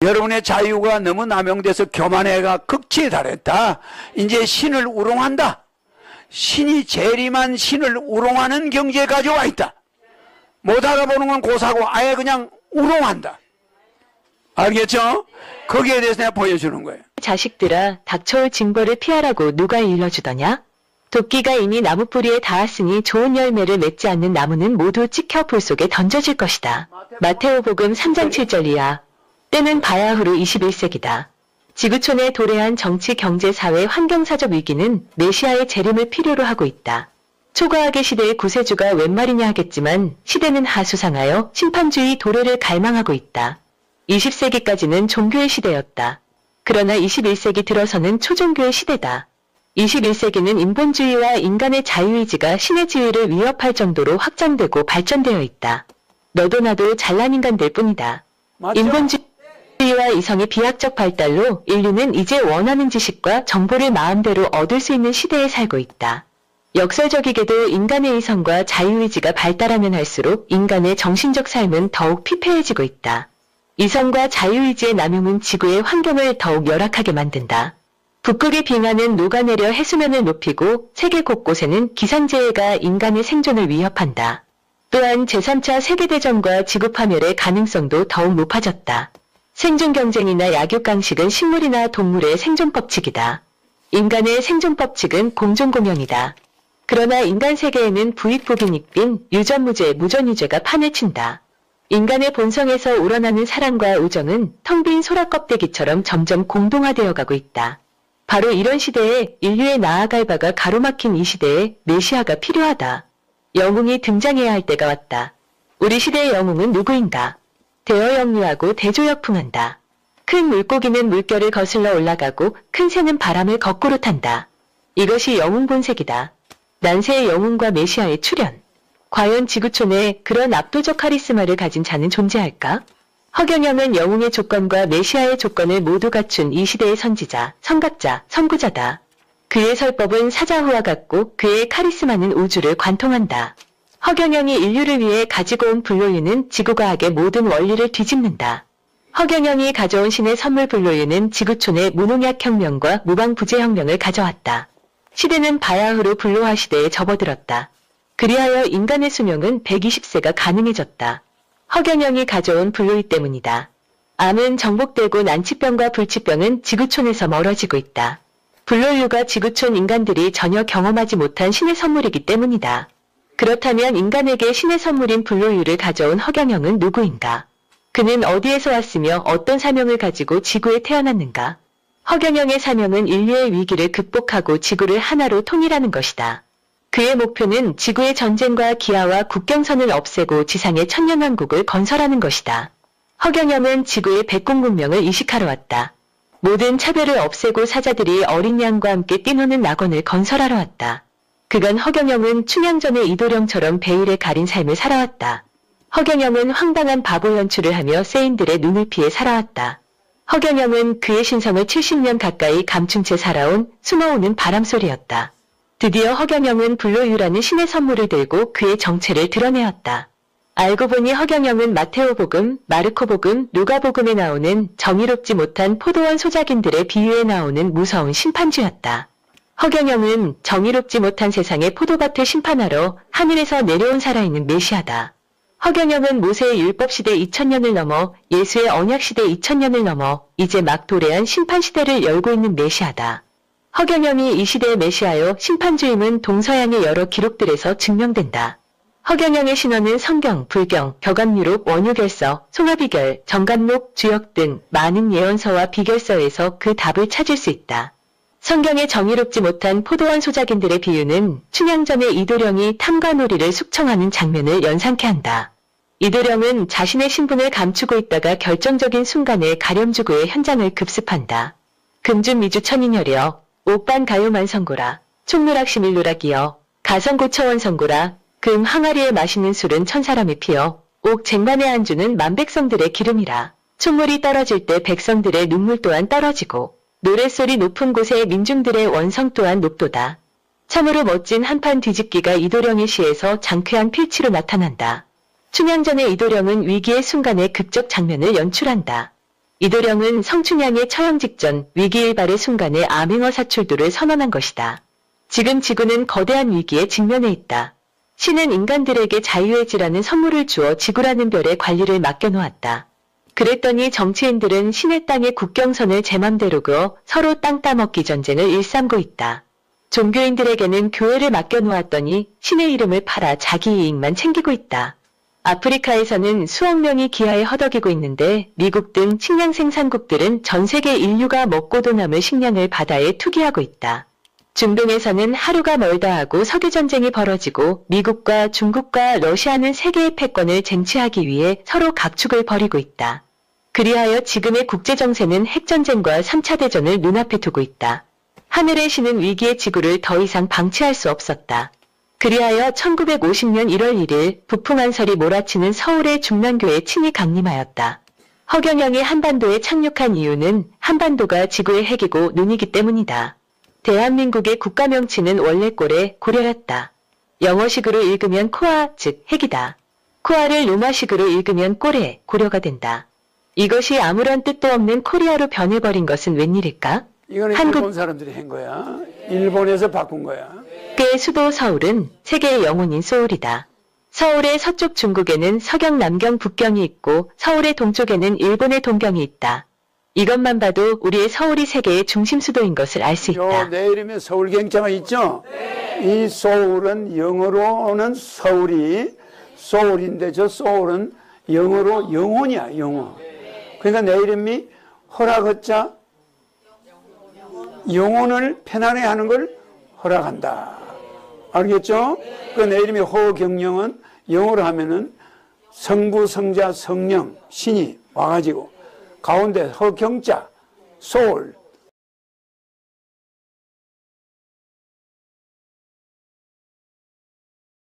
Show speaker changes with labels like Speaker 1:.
Speaker 1: 여러분의 자유가 너무 남용돼서 교만해가 극치에 달했다. 이제 신을 우롱한다. 신이 재림한 신을 우롱하는 경지에 가져와 있다. 못 알아보는 건 고사고 아예 그냥 우롱한다. 알겠죠? 거기에 대해서 내가 보여주는 거예요.
Speaker 2: 자식들아, 닥쳐올 징벌을 피하라고 누가 일러주더냐? 도끼가 이미 나무 뿌리에 닿았으니 좋은 열매를 맺지 않는 나무는 모두 찍혀 불 속에 던져질 것이다. 마테오복음 3장 7절이야. 때는 바야흐로 21세기다. 지구촌에 도래한 정치, 경제, 사회, 환경사적 위기는 메시아의 재림을 필요로 하고 있다. 초과학의 시대의 구세주가 웬 말이냐 하겠지만 시대는 하수상하여 심판주의 도래를 갈망하고 있다. 20세기까지는 종교의 시대였다. 그러나 21세기 들어서는 초종교의 시대다. 21세기는 인본주의와 인간의 자유의지가 신의 지위를 위협할 정도로 확장되고 발전되어 있다. 너도 나도 잘난 인간들 뿐이다.
Speaker 1: 맞죠?
Speaker 2: 인본주의와 이성의 비약적 발달로 인류는 이제 원하는 지식과 정보를 마음대로 얻을 수 있는 시대에 살고 있다. 역설적이게도 인간의 이성과 자유의지가 발달하면 할수록 인간의 정신적 삶은 더욱 피폐해지고 있다. 이성과 자유의지의 남용은 지구의 환경을 더욱 열악하게 만든다. 북극이 빙하는 녹아내려 해수면을 높이고 세계 곳곳에는 기상재해가 인간의 생존을 위협한다. 또한 제3차 세계대전과 지구파멸의 가능성도 더욱 높아졌다. 생존 경쟁이나 약육강식은 식물이나 동물의 생존 법칙이다. 인간의 생존 법칙은 공존공영이다. 그러나 인간 세계에는 부익부빈익빈, 유전무죄, 무전유죄가 판을 친다. 인간의 본성에서 우러나는 사랑과 우정은 텅 빈 소라 껍데기처럼 점점 공동화되어 가고 있다. 바로 이런 시대에 인류에 나아갈 바가 가로막힌 이 시대에 메시아가 필요하다. 영웅이 등장해야 할 때가 왔다. 우리 시대의 영웅은 누구인가? 대어영리하고 대조역풍한다. 큰 물고기는 물결을 거슬러 올라가고 큰 새는 바람을 거꾸로 탄다. 이것이 영웅 본색이다. 난세의 영웅과 메시아의 출현. 과연 지구촌에 그런 압도적 카리스마를 가진 자는 존재할까? 허경영은 영웅의 조건과 메시아의 조건을 모두 갖춘 이 시대의 선지자, 선각자, 선구자다. 그의 설법은 사자후와 같고 그의 카리스마는 우주를 관통한다. 허경영이 인류를 위해 가지고 온 불로유는 지구과학의 모든 원리를 뒤집는다. 허경영이 가져온 신의 선물 불로유는 지구촌의 무농약혁명과 무방부재혁명을 가져왔다. 시대는 바야흐로 불로화 시대에 접어들었다. 그리하여 인간의 수명은 120세가 가능해졌다. 허경영이 가져온 불로유 때문이다. 암은 정복되고 난치병과 불치병은 지구촌에서 멀어지고 있다. 불로유가 지구촌 인간들이 전혀 경험하지 못한 신의 선물이기 때문이다. 그렇다면 인간에게 신의 선물인 불로유를 가져온 허경영은 누구인가? 그는 어디에서 왔으며 어떤 사명을 가지고 지구에 태어났는가? 허경영의 사명은 인류의 위기를 극복하고 지구를 하나로 통일하는 것이다. 그의 목표는 지구의 전쟁과 기아와 국경선을 없애고 지상의 천년왕국을 건설하는 것이다. 허경영은 지구의 백공문명을 이식하러 왔다. 모든 차별을 없애고 사자들이 어린 양과 함께 뛰노는 낙원을 건설하러 왔다. 그간 허경영은 춘향전의 이도령처럼 베일에 가린 삶을 살아왔다. 허경영은 황당한 바보 연출을 하며 세인들의 눈을 피해 살아왔다. 허경영은 그의 신성을 70년 가까이 감춘 채 살아온 숨어오는 바람소리였다. 드디어 허경영은 불로유라는 신의 선물을 들고 그의 정체를 드러내었다. 알고 보니 허경영은 마테오복음, 마르코복음, 누가복음에 나오는 정의롭지 못한 포도원 소작인들의 비유에 나오는 무서운 심판주였다. 허경영은 정의롭지 못한 세상의 포도밭을 심판하러 하늘에서 내려온 살아있는 메시아다. 허경영은 모세의 율법시대 2000년을 넘어 예수의 언약시대 2000년을 넘어 이제 막 도래한 심판시대를 열고 있는 메시아다. 허경영이 이 시대의 메시아요 심판주임은 동서양의 여러 기록들에서 증명된다. 허경영의 신원은 성경, 불경, 격언유록, 원유결서, 송화비결, 정간록, 주역 등 많은 예언서와 비결서에서 그 답을 찾을 수 있다. 성경의 정의롭지 못한 포도원 소작인들의 비유는 춘향전의 이도령이 탐관오리를 숙청하는 장면을 연상케 한다. 이도령은 자신의 신분을 감추고 있다가 결정적인 순간에 가렴주고의 현장을 급습한다. 금준미주 천인혈이여 옥반 가요만성고라 촉누락시밀누락이여 가성고처원성고라 금 항아리에 마시는 술은 천사람이 피어 옥 쟁반의 안주는 만백성들의 기름이라 촛물이 떨어질 때 백성들의 눈물 또한 떨어지고 노랫소리 높은 곳에 민중들의 원성 또한 높도다. 참으로 멋진 한판 뒤집기가 이도령의 시에서 장쾌한 필치로 나타난다. 춘향전의 이도령은 위기의 순간의 극적 장면을 연출한다. 이도령은 성춘향의 처형 직전 위기일발의 순간에 암행어 사출도를 선언한 것이다. 지금 지구는 거대한 위기에 직면해 있다. 신은 인간들에게 자유의 지라는 선물을 주어 지구라는 별의 관리를 맡겨놓았다. 그랬더니 정치인들은 신의 땅의 국경선을 제 맘대로 그어 서로 땅 따먹기 전쟁을 일삼고 있다. 종교인들에게는 교회를 맡겨놓았더니 신의 이름을 팔아 자기 이익만 챙기고 있다. 아프리카에서는 수억 명이 기아에 허덕이고 있는데 미국 등 식량 생산국들은 전 세계 인류가 먹고도 남을 식량을 바다에 투기하고 있다. 중동에서는 하루가 멀다 하고 석유전쟁이 벌어지고 미국과 중국과 러시아는 세계의 패권을 쟁취하기 위해 서로 각축을 벌이고 있다. 그리하여 지금의 국제정세는 핵전쟁과 3차 대전을 눈앞에 두고 있다. 하늘의 신은 위기의 지구를 더 이상 방치할 수 없었다. 그리하여 1950년 1월 1일 북풍한설이 몰아치는 서울의 중랑교에 친히 강림하였다. 허경영이 한반도에 착륙한 이유는 한반도가 지구의 핵이고 눈이기 때문이다. 대한민국의 국가 명칭은 원래 꼴에 고려였다. 영어식으로 읽으면 코아, 즉 핵이다. 코아를 로마식으로 읽으면 꼴에 고려가 된다. 이것이 아무런 뜻도 없는 코리아로 변해버린 것은 웬일일까?
Speaker 1: 이거는 일본 사람들이 한 거야. 일본에서 바꾼 거야.
Speaker 2: 한국의 수도 서울은 세계의 영혼인 소울이다. 서울의 서쪽 중국에는 서경, 남경, 북경이 있고 서울의 동쪽에는 일본의 동경이 있다. 이것만 봐도 우리의 서울이 세계의 중심 수도인 것을 알 수 있다.
Speaker 1: 내 이름에 서울경자가 있죠? 이 소울은 영어로는 서울이 소울인데 저 소울은 영어로 영혼이야, 영혼. 그러니까 내 이름이 허락허자 영혼을 편안해하는 걸 허락한다. 알겠죠? 그 내 이름이 허경영은 영어로 하면은 성부, 성자, 성령, 신이 와가지고 가운데 허경자, 소울,